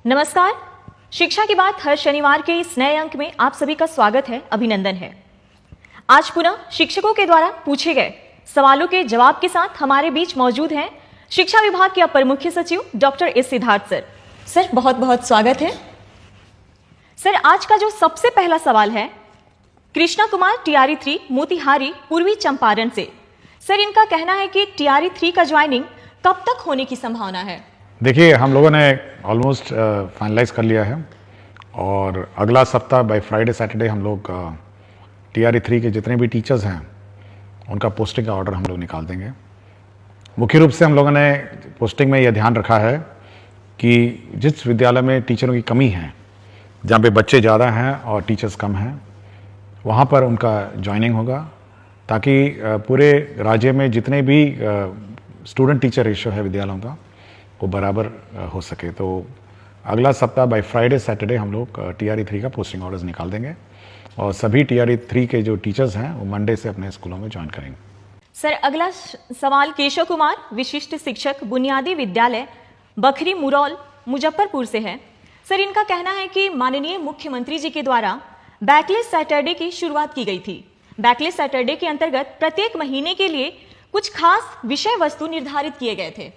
नमस्कार। शिक्षा की बात हर शनिवार के इस नए अंक में आप सभी का स्वागत है, अभिनंदन है। आज पुनः शिक्षकों के द्वारा पूछे गए सवालों के जवाब के साथ हमारे बीच मौजूद हैं शिक्षा विभाग के अपर मुख्य सचिव doctor S Siddharth sir. Sir बहुत बहुत स्वागत है। सर आज का जो सबसे पहला सवाल है कृष्णा कुमार टीआरई 3 मोतिहारी पूर्वी चंपारण से। सर इनका कहना है कि टीआरई 3 का ज्वाइनिंग कब तक होने की संभावना है? देखिए, हम लोगों ने ऑलमोस्ट फाइनलाइज कर लिया है और अगला सप्ताह बाय फ्राइडे सैटरडे हम लोग टीआरई 3 के जितने भी टीचर्स हैं उनका पोस्टिंग का ऑर्डर हम लोग निकाल देंगे। मुख्य रूप से हम लोगों ने पोस्टिंग में यह ध्यान रखा है कि जिस विद्यालय में टीचरों की कमी है, जहाँ पे बच्चे ज़्यादा हैं और टीचर्स कम हैं, वहाँ पर उनका ज्वाइनिंग होगा ताकि पूरे राज्य में जितने भी स्टूडेंट टीचर रेशियो है विद्यालयों का वो बराबर हो सके। तो अगला सप्ताह बाय फ्राइडे सैटरडे हम लोग टीआरई 3 का पोस्टिंग ऑर्डर्स निकाल देंगे और सभी टीआरई 3 के जो टीचर्स हैं वो मंडे से अपने स्कूलों में ज्वाइन करेंगे। सर अगला सवाल केशव कुमार विशिष्ट शिक्षक बुनियादी विद्यालय बखरी मुरौल मुजफ्फरपुर से है। सर इनका कहना है कि माननीय मुख्यमंत्री जी के द्वारा बैकलेस सैटरडे की शुरुआत की गई थी। बैकलेस सैटरडे के अंतर्गत प्रत्येक महीने के लिए कुछ खास विषय वस्तु निर्धारित किए गए थे।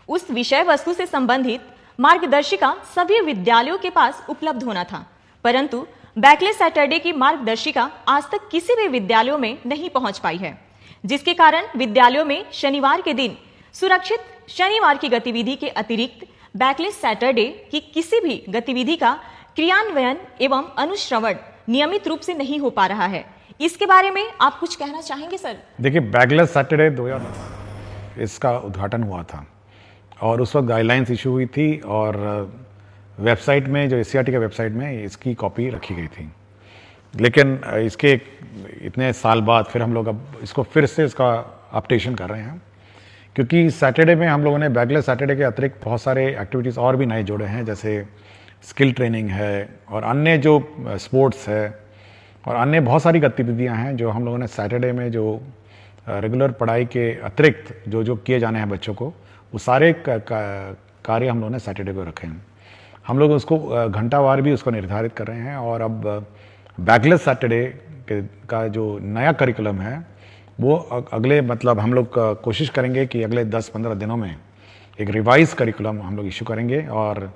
उस विषय वस्तु से संबंधित मार्गदर्शिका सभी विद्यालयों के पास उपलब्ध होना था, परंतु बैकलेस सैटरडे की मार्गदर्शिका आज तक किसी भी विद्यालयों में नहीं पहुंच पाई है, जिसके कारण विद्यालयों में शनिवार के दिन सुरक्षित शनिवार की गतिविधि के अतिरिक्त बैकलेस सैटरडे की किसी भी गतिविधि का क्रियान्वयन एवं अनुश्रवण नियमित रूप से नहीं हो पा रहा है। इसके बारे में आप कुछ कहना चाहेंगे सर? देखिए, बैकलेस सैटरडे 2000 इसका उद्घाटन हुआ था और उस वक्त गाइडलाइंस इशू हुई थी और वेबसाइट में जो एससीईआरटी के वेबसाइट में इसकी कॉपी रखी गई थी। लेकिन इसके इतने साल बाद फिर हम लोग अब इसको फिर से इसका अपडेशन कर रहे हैं, क्योंकि सैटरडे में हम लोगों ने बैकलेस सैटरडे के अतिरिक्त बहुत सारे एक्टिविटीज़ और भी नए जोड़े हैं, जैसे स्किल ट्रेनिंग है और अन्य जो स्पोर्ट्स है और अन्य बहुत सारी गतिविधियां हैं जो हम लोगों ने सैटरडे में जो रेगुलर पढ़ाई के अतिरिक्त जो किए जाने हैं बच्चों को, वो सारे कार्य हम लोगों ने सैटरडे को रखे हैं। हम लोग उसको घंटावार भी उसको निर्धारित कर रहे हैं और अब बैकलेस सैटरडे का जो नया करिकुलम है वो अगले हम लोग कोशिश करेंगे कि अगले 10-15 दिनों में एक रिवाइज करिकुलम हम लोग इशू करेंगे और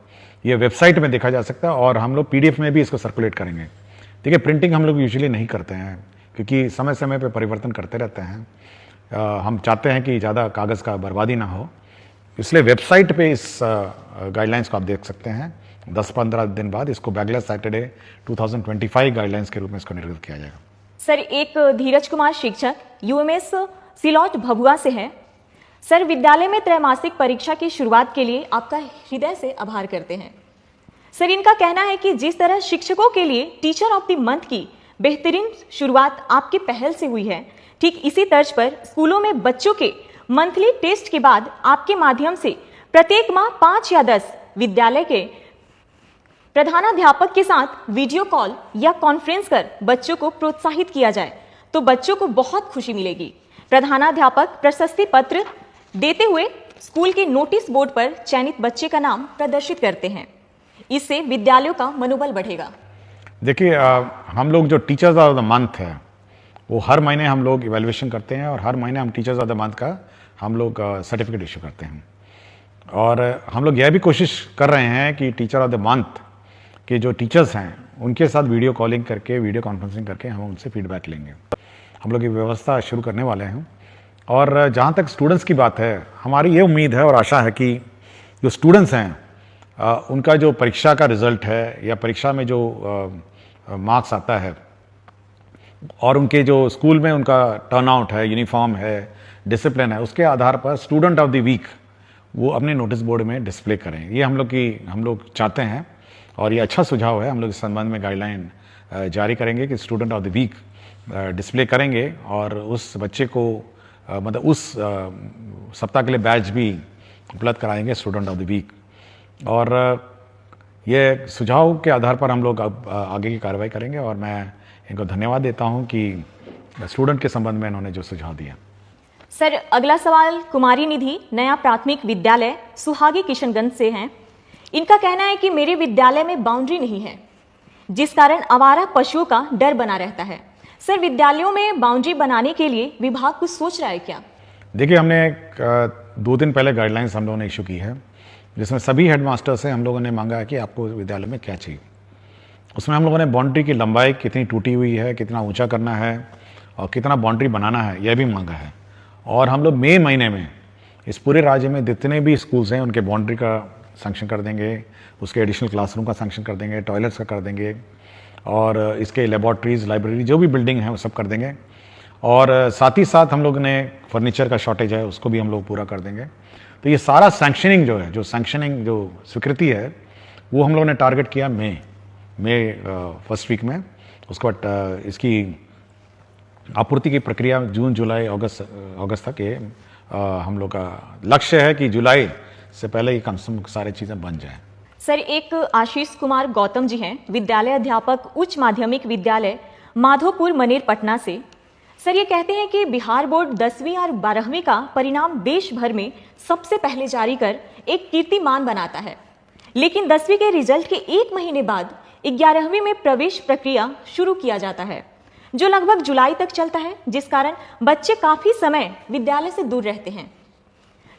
ये वेबसाइट में देखा जा सकता है और हम लोग पीडीएफ में भी इसको सर्कुलेट करेंगे। देखिए, प्रिंटिंग हम लोग यूजुअली नहीं करते हैं क्योंकि समय समय पे परिवर्तन करते रहते हैं। हम चाहते हैं कि ज़्यादा कागज़ का बर्बादी ना हो, इसलिए वेबसाइट पे इस गाइडलाइंस को आप देख सकते हैं। 10-15 दिन बाद इसको बैकलेस सैटरडे 2025 गाइडलाइंस के रूप में इसको निर्गत किया जाएगा। सर एक धीरज कुमार शिक्षक यूएमएस सिलौट भभुआ से है। सर विद्यालय में त्रैमासिक परीक्षा की शुरुआत के लिए आपका हृदय से आभार करते हैं। सर इनका कहना है कि जिस तरह शिक्षकों के लिए टीचर ऑफ द मंथ की बेहतरीन शुरुआत आपकी पहल से हुई है, ठीक इसी तर्ज पर स्कूलों में बच्चों के मंथली टेस्ट के बाद आपके माध्यम से प्रत्येक माह 5 या 10 विद्यालय के प्रधानाध्यापक के साथ वीडियो कॉल या कॉन्फ्रेंस कर बच्चों को प्रोत्साहित किया जाए तो बच्चों को बहुत खुशी मिलेगी। प्रधानाध्यापक प्रशस्ति पत्र देते हुए स्कूल के नोटिस बोर्ड पर चयनित बच्चे का नाम प्रदर्शित करते हैं, इससे विद्यालयों का मनोबल बढ़ेगा। देखिए, हम लोग जो टीचर्स ऑफ द मंथ है वो हर महीने हम लोग इवैल्यूएशन करते हैं और हर महीने हम टीचर्स ऑफ द मंथ का हम लोग सर्टिफिकेट इशू करते हैं और हम लोग यह भी कोशिश कर रहे हैं कि टीचर ऑफ द मंथ के जो टीचर्स हैं उनके साथ वीडियो कॉलिंग करके, वीडियो कॉन्फ्रेंसिंग करके हम उनसे फीडबैक लेंगे। हम लोग ये व्यवस्था शुरू करने वाले हैं और जहाँ तक स्टूडेंट्स की बात है, हमारी ये उम्मीद है और आशा है कि जो स्टूडेंट्स हैं उनका जो परीक्षा का रिजल्ट है या परीक्षा में जो मार्क्स आता है और उनके जो स्कूल में उनका टर्नआउट है, यूनिफॉर्म है, डिसिप्लिन है, उसके आधार पर स्टूडेंट ऑफ द वीक वो अपने नोटिस बोर्ड में डिस्प्ले करें। ये हम लोग चाहते हैं और ये अच्छा सुझाव है। हम लोग इस संबंध में गाइडलाइन जारी करेंगे कि student of the week display करेंगे और उस बच्चे को उस सप्ताह के लिए बैच भी उपलब्ध कराएंगे स्टूडेंट ऑफ द वीक। और ये सुझाव के आधार पर हम लोग अब आगे की कार्रवाई करेंगे और मैं इनको धन्यवाद देता हूं कि स्टूडेंट के संबंध में इन्होंने जो सुझाव दिया। सर अगला सवाल कुमारी निधि नया प्राथमिक विद्यालय सुहागी किशनगंज से हैं। इनका कहना है कि मेरे विद्यालय में बाउंड्री नहीं है, जिस कारण आवारा पशुओं का डर बना रहता है। सर, विद्यालयों में बाउंड्री बनाने के लिए विभाग कुछ सोच रहा है क्या? देखिए, हमने 2 दिन पहले गाइडलाइंस हम लोगों ने इशू की है, जिसमें सभी हेडमास्टर से हम लोगों ने मांगा है कि आपको विद्यालय में क्या चाहिए। उसमें हम लोगों ने बाउंड्री की लंबाई कितनी टूटी हुई है, कितना ऊंचा करना है और कितना बाउंड्री बनाना है, यह भी मांगा है। और हम लोग मई महीने में इस पूरे राज्य में जितने भी स्कूल्स हैं उनके बाउंड्री का सैंक्शन कर देंगे, उसके एडिशनल क्लासरूम का सैंक्शन कर देंगे, टॉयलेट्स का कर देंगे और इसके लेबॉर्ट्रीज, लाइब्रेरी, जो भी बिल्डिंग है वो सब कर देंगे। और साथ ही साथ हम लोग ने फर्नीचर का शॉर्टेज है उसको भी हम लोग पूरा कर देंगे। तो ये सारा सैंक्शनिंग जो स्वीकृति है वो हम लोगों ने टारगेट किया मई फर्स्ट वीक में। उसके बाद इसकी आपूर्ति की प्रक्रिया जून, जुलाई, अगस्त तक ये हम लोग का लक्ष्य है कि जुलाई से पहले ये कम से कम सारी चीज़ें बन जाएं। सर, एक आशीष कुमार गौतम जी हैं, विद्यालय अध्यापक, उच्च माध्यमिक विद्यालय माधोपुर, मनेर, पटना से। सर, ये कहते हैं कि बिहार बोर्ड 10वीं और 12वीं का परिणाम देश भर में सबसे पहले जारी कर एक कीर्तिमान बनाता है, लेकिन 10वीं के रिजल्ट के 1 महीने बाद 11वीं में प्रवेश प्रक्रिया शुरू किया जाता है, जो लगभग जुलाई तक चलता है, जिस कारण बच्चे काफी समय विद्यालय से दूर रहते हैं।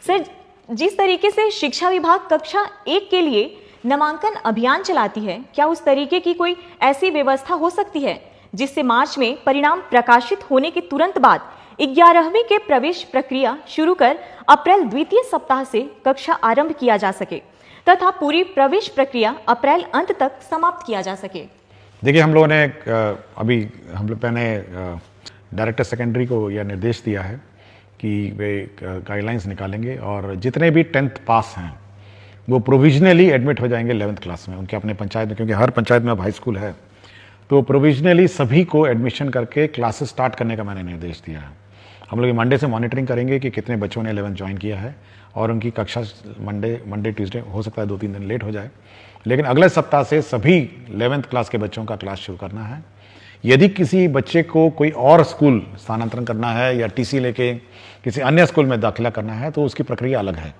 सर, जिस तरीके से शिक्षा विभाग कक्षा 1 के लिए नामांकन अभियान चलाती है, क्या उस तरीके की कोई ऐसी व्यवस्था हो सकती है जिससे मार्च में परिणाम प्रकाशित होने के तुरंत बाद 11वीं के प्रवेश प्रक्रिया शुरू कर अप्रैल द्वितीय सप्ताह से कक्षा आरंभ किया जा सके तथा पूरी प्रवेश प्रक्रिया अप्रैल अंत तक समाप्त किया जा सके? देखिए, हम लोगों ने अभी हम लोग ने डायरेक्टर सेकेंडरी को यह निर्देश दिया है कि वे गाइडलाइंस निकालेंगे और जितने भी 10th पास हैं वो प्रोविजनली एडमिट हो जाएंगे 11th क्लास में उनके अपने पंचायत में, क्योंकि हर पंचायत में अब हाई स्कूल है। तो प्रोविजनली सभी को एडमिशन करके क्लासेस स्टार्ट करने का मैंने निर्देश दिया है। हम लोग मंडे से मॉनिटरिंग करेंगे कि कितने बच्चों ने 11th ज्वाइन किया है और उनकी कक्षा मंडे ट्यूसडे हो सकता है 2-3 दिन लेट हो जाए, लेकिन अगले सप्ताह से सभी 11th क्लास के बच्चों का क्लास शुरू करना है। यदि किसी बच्चे को कोई और स्कूल स्थानांतरण करना है या टीसी लेके किसी अन्य स्कूल में दाखिला करना है तो उसकी प्रक्रिया अलग है,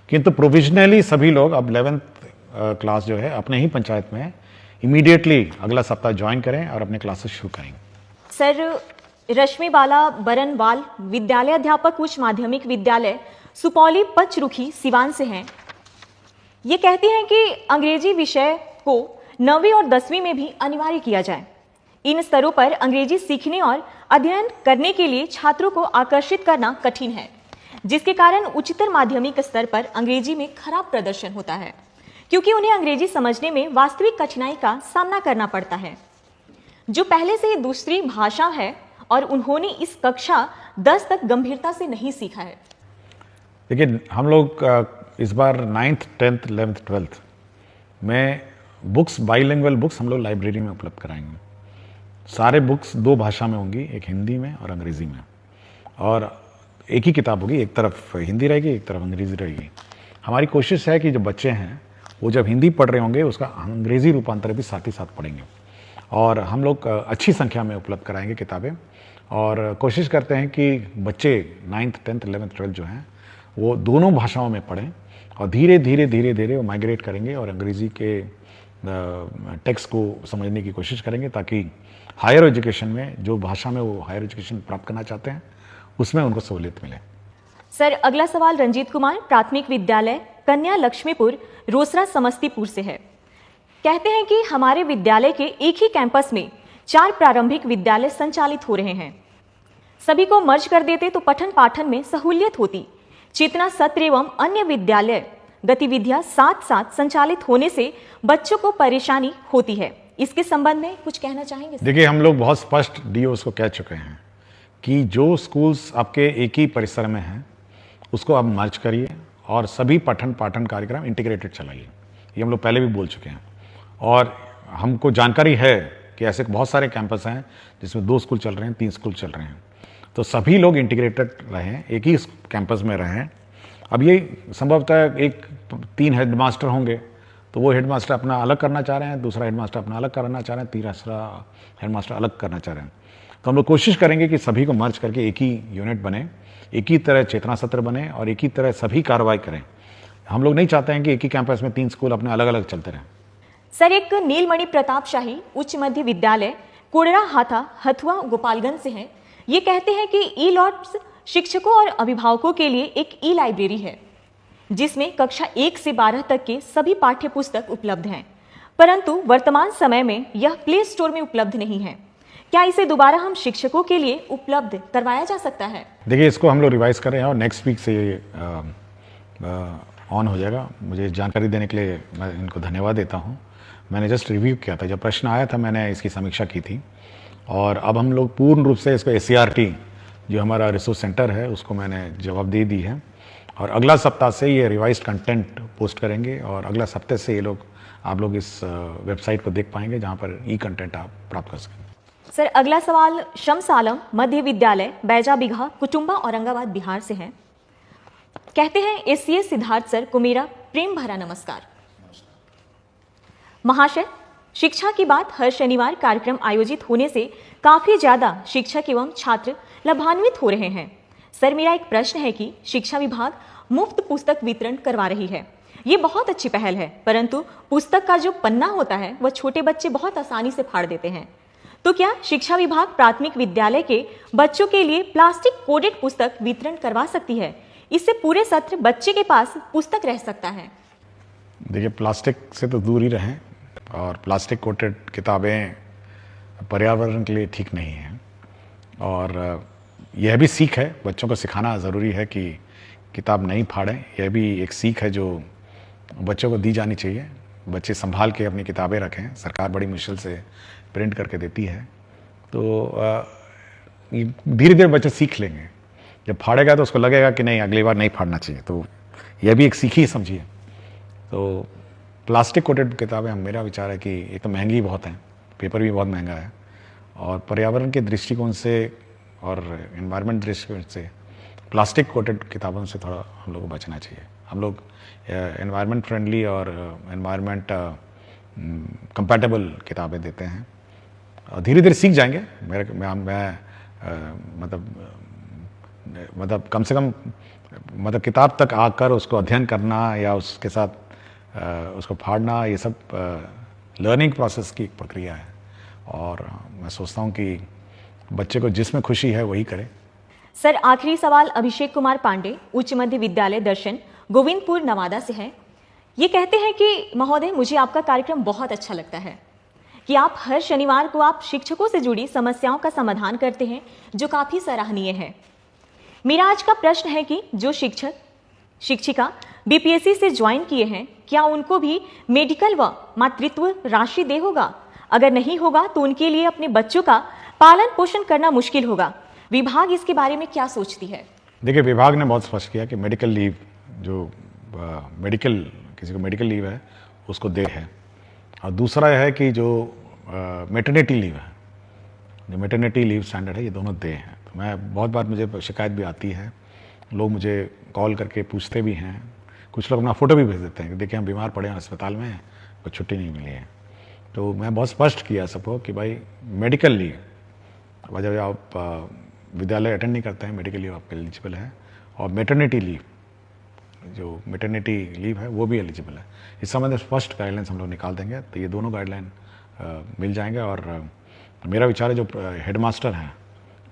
किंतु प्रोविजनली सभी लोग अब 11th क्लास जो है अपने ही पंचायत में इमीडिएटली अगला सप्ताह ज्वाइन करें और अपने क्लासेस शुरू करें। सर, रश्मि बाला बरनवाल विद्यालय अध्यापक, उच्च माध्यमिक विद्यालय सुपौली, पचरुखी, सिवान से हैं। ये कहती हैं कि अंग्रेजी विषय को 9वीं और 10वीं में भी अनिवार्य किया जाए। इन स्तरों पर अंग्रेजी सीखने और अध्ययन करने के लिए छात्रों को आकर्षित करना कठिन है, जिसके कारण उच्चतर माध्यमिक स्तर पर अंग्रेजी में खराब प्रदर्शन होता है, क्योंकि उन्हें अंग्रेजी समझने में वास्तविक कठिनाई का सामना करना पड़ता है, जो पहले से ही दूसरी भाषा है और उन्होंने इस कक्षा 10 तक गंभीरता से नहीं सीखा है। देखिए, हम लोग इस बार 9th, 10th, 11th, 12th में बुक्स, बाइलिंगुअल बुक्स हम लोग लाइब्रेरी में उपलब्ध कराएंगे। सारे बुक्स 2 भाषा में होंगी, एक हिंदी में और अंग्रेज़ी में, और एक ही किताब होगी, एक तरफ हिंदी रहेगी, एक तरफ अंग्रेज़ी रहेगी। हमारी कोशिश है कि जो बच्चे हैं वो जब हिंदी पढ़ रहे होंगे उसका अंग्रेज़ी रूपांतर भी साथ ही साथ पढ़ेंगे, और हम लोग अच्छी संख्या में उपलब्ध कराएंगे किताबें, और कोशिश करते हैं कि बच्चे 9th, 10th, 11th, 12th जो हैं वो दोनों भाषाओं में पढ़ें और धीरे धीरे वो माइग्रेट करेंगे और अंग्रेज़ी के टेक्स्ट को समझने की कोशिश करेंगे, ताकि हायर एजुकेशन में जो भाषा में वो हायर एजुकेशन प्राप्त करना चाहते हैं उसमें उनको सहूलियत मिले। सर, अगला सवाल रंजीत कुमार, प्राथमिक विद्यालय कन्या लक्ष्मीपुर, रोसड़ा, समस्तीपुर से है। कहते हैं कि हमारे विद्यालय के एक ही कैंपस में 4 प्रारंभिक विद्यालय संचालित हो रहे हैं। सभी को मर्ज कर देते तो पठन पाठन में सहूलियत होती। चेतना सत्र एवं अन्य विद्यालय गतिविधियां साथ साथ संचालित होने से बच्चों को परेशानी होती है। इसके संबंध में कुछ कहना चाहेंगे? देखिए, हम लोग बहुत स्पष्ट डीओस को कह चुके हैं कि जो स्कूल्स आपके एक ही परिसर में हैं उसको आप मर्ज करिए और सभी पठन पाठन कार्यक्रम इंटीग्रेटेड चलाइए। ये हम लोग पहले भी बोल चुके हैं, और हमको जानकारी है कि ऐसे बहुत सारे कैंपस हैं जिसमें 2 स्कूल चल रहे हैं, 3 स्कूल चल रहे हैं, तो सभी लोग इंटीग्रेटेड रहें, एक ही कैंपस में रहें। अब ये संभवतः 3 हेडमास्टर होंगे तो वो हेडमास्टर अपना अलग करना चाह रहे हैं, दूसरा हेडमास्टर अपना अलग करना चाह रहे हैं, तीसरा हेडमास्टर अलग करना चाह रहे हैं। तो हम लोग कोशिश करेंगे कि सभी को मर्ज करके एक ही यूनिट बने, एक ही तरह चेतना सत्र बने और एक ही तरह सभी कार्रवाई करें। हम लोग नहीं चाहते हैं कि एक ही कैंपस में 3 स्कूल अपने अलग अलग चलते रहें। सर, एक नीलमणि प्रताप शाही उच्च मध्य विद्यालय कोडरा हाथा हथुआ गोपालगंज से है। ये कहते हैं कि ई लॉट्स शिक्षकों और अभिभावकों के लिए एक ई लाइब्रेरी है जिसमें कक्षा 1 से 12 तक के सभी पाठ्य पुस्तक उपलब्ध हैं, परंतु वर्तमान समय में यह प्ले स्टोर में उपलब्ध नहीं है। क्या इसे दोबारा हम शिक्षकों के लिए उपलब्ध करवाया जा सकता है? देखिए, इसको हम लोग रिवाइज कर रहे हैं और नेक्स्ट वीक से ऑन हो जाएगा। मुझे जानकारी देने के लिए मैं इनको धन्यवाद देता हूँ। मैंने जस्ट रिव्यू किया था, जब प्रश्न आया था मैंने इसकी समीक्षा की थी और अब हम लोग पूर्ण रूप से इसको SCRT जो हमारा रिसोर्स सेंटर है उसको मैंने जवाब दे दी है और अगला सप्ताह से ये रिवाइज्ड कंटेंट पोस्ट करेंगे और अगला सप्ताह से ये लोग आप लोग इस वेबसाइट को देख पाएंगे जहाँ पर ई कंटेंट आप प्राप्त कर सकेंगे। सर, अगला सवाल शम्स आलम मध्य विद्यालय बैजा बिघा कुटुंबा औरंगाबाद बिहार से है। कहते हैं SCS सिद्धार्थ सर को मेरा प्रेम भरा नमस्कार। महाशय, शिक्षा की बात हर शनिवार कार्यक्रम आयोजित होने से काफी ज्यादा शिक्षक एवं छात्र लाभान्वित हो रहे हैं। सर, मेरा एक प्रश्न है कि शिक्षा विभाग मुफ्त पुस्तक वितरण करवा रही है, ये बहुत अच्छी पहल है, परंतु पुस्तक का जो पन्ना होता है वह छोटे बच्चे बहुत आसानी से फाड़ देते हैं। तो क्या शिक्षा विभाग प्राथमिक विद्यालय के बच्चों के लिए प्लास्टिक कोडेड पुस्तक वितरण करवा सकती है? इससे पूरे सत्र बच्चे के पास पुस्तक रह सकता है। देखिए, प्लास्टिक से तो दूर ही रहें और प्लास्टिक कोटेड किताबें पर्यावरण के लिए ठीक नहीं हैं और यह भी सीख है, बच्चों को सिखाना ज़रूरी है कि किताब नहीं फाड़ें। यह भी एक सीख है जो बच्चों को दी जानी चाहिए। बच्चे संभाल के अपनी किताबें रखें, सरकार बड़ी मुश्किल से प्रिंट करके देती है, तो धीरे धीरे बच्चे सीख लेंगे। जब फाड़ेगा तो उसको लगेगा कि नहीं, अगली बार नहीं फाड़ना चाहिए, तो यह भी एक सीख ही समझिए। तो प्लास्टिक कोटेड किताबें, मेरा विचार है कि एक तो महंगी बहुत हैं, पेपर भी बहुत महंगा है और पर्यावरण के दृष्टिकोण से और एनवायरनमेंट दृष्टिकोण से प्लास्टिक कोटेड किताबों से थोड़ा हम लोग को बचना चाहिए। हम लोग एनवायरनमेंट फ्रेंडली और एनवायरनमेंट कंपैटिबल किताबें देते हैं और धीरे धीरे सीख जाएंगे। मतलब कम से कम मतलब किताब तक आकर उसको अध्ययन करना या उसके साथ उसको फाड़ना, ये सब लर्निंग प्रोसेस की प्रक्रिया है और मैं सोचता हूँ कि बच्चे को जिसमें खुशी है वही करे। सर, आखिरी सवाल अभिषेक कुमार पांडे उच्च मध्य विद्यालय दर्शन गोविंदपुर नवादा से है। ये कहते हैं कि महोदय, मुझे आपका कार्यक्रम बहुत अच्छा लगता है कि आप हर शनिवार को आप शिक्षकों से जुड़ी समस्याओं का समाधान करते हैं, जो काफ़ी सराहनीय है। मेरा आज का प्रश्न है कि जो शिक्षक शिक्षिका BPSC से ज्वाइन किए हैं, क्या उनको भी मेडिकल व मातृत्व राशि दे होगा? अगर नहीं होगा तो उनके लिए अपने बच्चों का पालन पोषण करना मुश्किल होगा। विभाग इसके बारे में क्या सोचती है? देखिए, विभाग ने बहुत स्पष्ट किया कि मेडिकल लीव जो किसी को मेडिकल लीव है उसको दे है और दूसरा है कि जो मैटरनिटी लीव है, जो मैटरनिटी लीव स्टैंडर्ड है, ये दोनों दे हैं। तो मैं बहुत बार मुझे शिकायत भी आती है, लोग मुझे कॉल करके पूछते भी हैं, कुछ लोग अपना फ़ोटो भी भेज देते हैं कि देखिए हम बीमार पड़े हैं अस्पताल में, कोई छुट्टी नहीं मिली है। तो मैं बहुत स्पष्ट किया सबको कि भाई मेडिकल लीव जब आप विद्यालय अटेंड नहीं करते हैं, मेडिकल लीव आपके एलिजिबल है और मैटरनिटी लीव जो मैटरनिटी लीव है वो भी एलिजिबल है। इस संबंध में स्पष्ट गाइडलाइंस हम लोग निकाल देंगे, तो ये दोनों गाइडलाइन मिल जाएंगे और मेरा विचार है जो हेडमास्टर हैं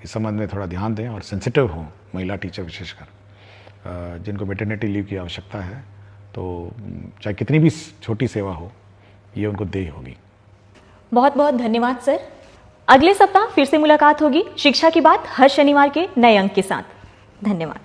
इस संबंध में थोड़ा ध्यान दें और सेंसिटिव हों, महिला टीचर विशेषकर जिनको मैटरनिटी लीव की आवश्यकता है, तो चाहे कितनी भी छोटी सेवा हो ये उनको दे होगी। बहुत बहुत धन्यवाद सर। अगले सप्ताह फिर से मुलाकात होगी शिक्षा की बात हर शनिवार के नए अंक के साथ। धन्यवाद।